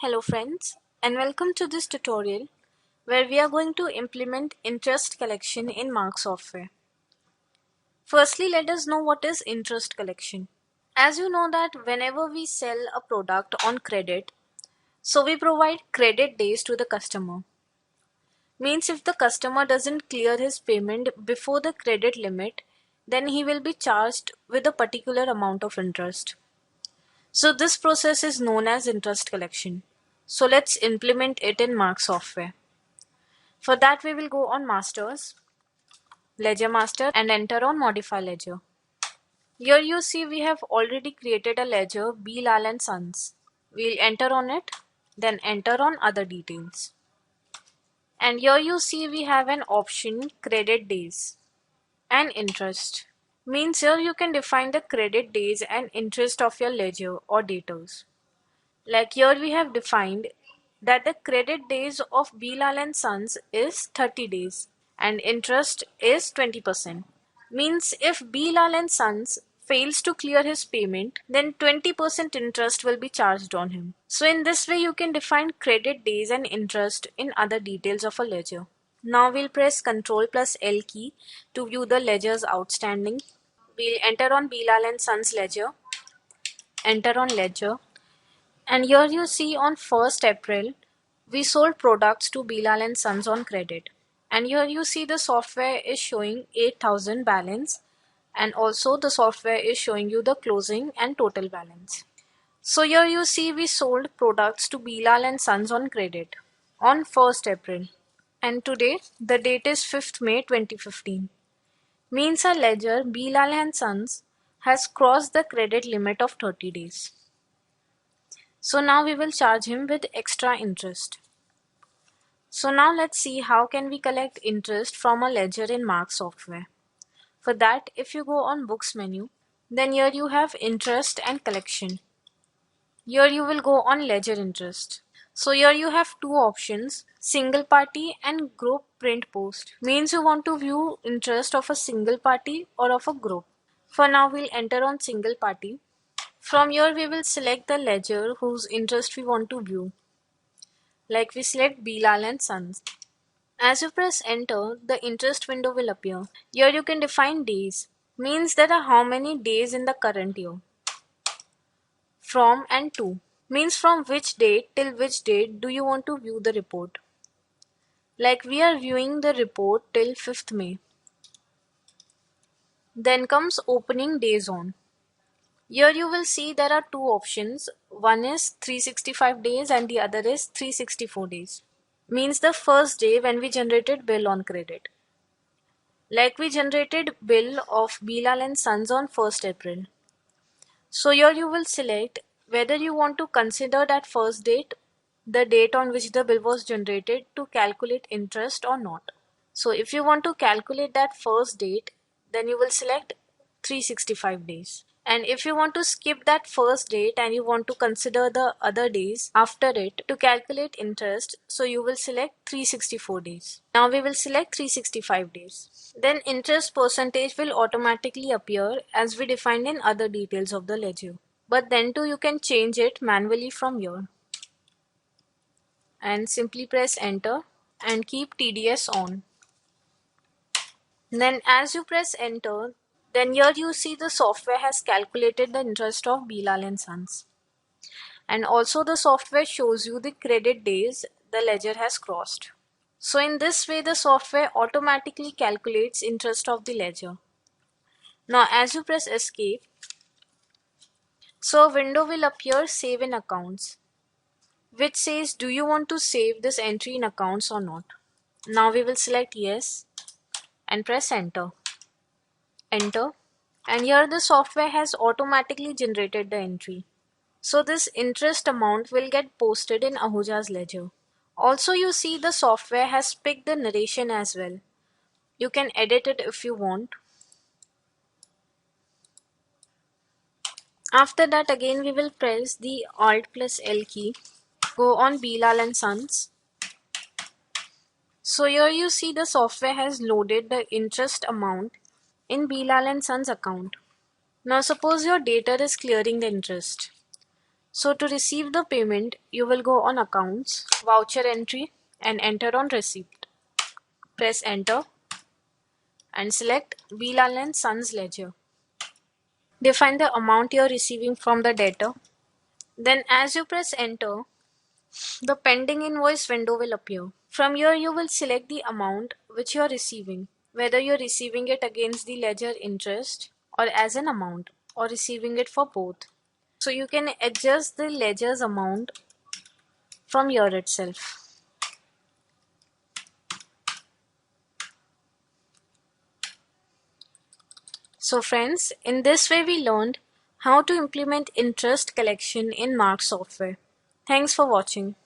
Hello friends, and welcome to this tutorial where we are going to implement interest collection in Marg software. Firstly, let us know what is interest collection. As you know that whenever we sell a product on credit, so we provide credit days to the customer. Means if the customer doesn't clear his payment before the credit limit, then he will be charged with a particular amount of interest. So this process is known as interest collection. So let's implement it in Marg software. For that we will go on Masters, Ledger Master and enter on Modify Ledger. Here you see we have already created a ledger B. Lal and Sons. We'll enter on it, then enter on Other Details. And here you see we have an option Credit Days and Interest. Means here you can define the credit days and interest of your ledger or debtors. Like here we have defined that the credit days of Bilal and Sons is 30 days and interest is 20%. Means if Bilal and Sons fails to clear his payment, then 20% interest will be charged on him. So in this way you can define credit days and interest in other details of a ledger. Now we'll press Ctrl plus L key to view the ledgers outstanding. We'll enter on Bilal and Sons ledger, enter on ledger. And here you see on 1st April, we sold products to Bilal and Sons on credit. And here you see the software is showing 8,000 balance and also the software is showing you the closing and total balance. So here you see we sold products to Bilal and Sons on credit on 1st April. And today the date is 5th May 2015. Means our ledger Bilal and Sons has crossed the credit limit of 30 days. So now we will charge him with extra interest. So now let's see how can we collect interest from a ledger in Marg software. For that, if you go on Books menu, then here you have Interest and Collection. Here you will go on Ledger Interest. So here you have two options, Single Party and Group Print Post. Means you want to view interest of a single party or of a group. For now we'll enter on Single Party. From here we will select the ledger whose interest we want to view. Like we select Bilal and Sons. As you press enter, the interest window will appear. Here you can define days. Means there are how many days in the current year. From and to. Means from which date till which date do you want to view the report. Like we are viewing the report till 5th May. Then comes opening days on. Here you will see there are two options. One is 365 days and the other is 364 days. Means the first day when we generated bill on credit. Like we generated bill of Bilal and Sons on 1st April. So here you will select whether you want to consider that first date, the date on which the bill was generated, to calculate interest or not. So if you want to calculate that first date, then you will select 365 days. And if you want to skip that first date and you want to consider the other days after it to calculate interest, so you will select 364 days. Now we will select 365 days. Then interest percentage will automatically appear as we defined in other details of the ledger. But then too you can change it manually from here. And simply press enter and keep TDS on. Then as you press enter, then here you see the software has calculated the interest of Bilal and Sons. And also the software shows you the credit days the ledger has crossed. So in this way the software automatically calculates interest of the ledger. Now as you press escape, so a window will appear Save in Accounts, which says do you want to save this entry in accounts or not. Now we will select yes and press enter. Enter. And here the software has automatically generated the entry. So this interest amount will get posted in Ahuja's ledger. Also you see the software has picked the narration as well. You can edit it if you want. After that again we will press the Alt plus L key. Go on Bilal and Sons. So here you see the software has loaded the interest amount in Bilal and Sons account. Now suppose your debtor is clearing the interest. So to receive the payment, you will go on Accounts, Voucher Entry and enter on Receipt. Press Enter and select Bilal and Sons Ledger. Define the amount you are receiving from the debtor. Then as you press Enter, the pending invoice window will appear. From here you will select the amount which you are receiving, whether you are receiving it against the ledger interest or as an amount or receiving it for both. So you can adjust the ledger's amount from here itself. So friends, in this way we learned how to implement interest collection in Marg software. Thanks for watching.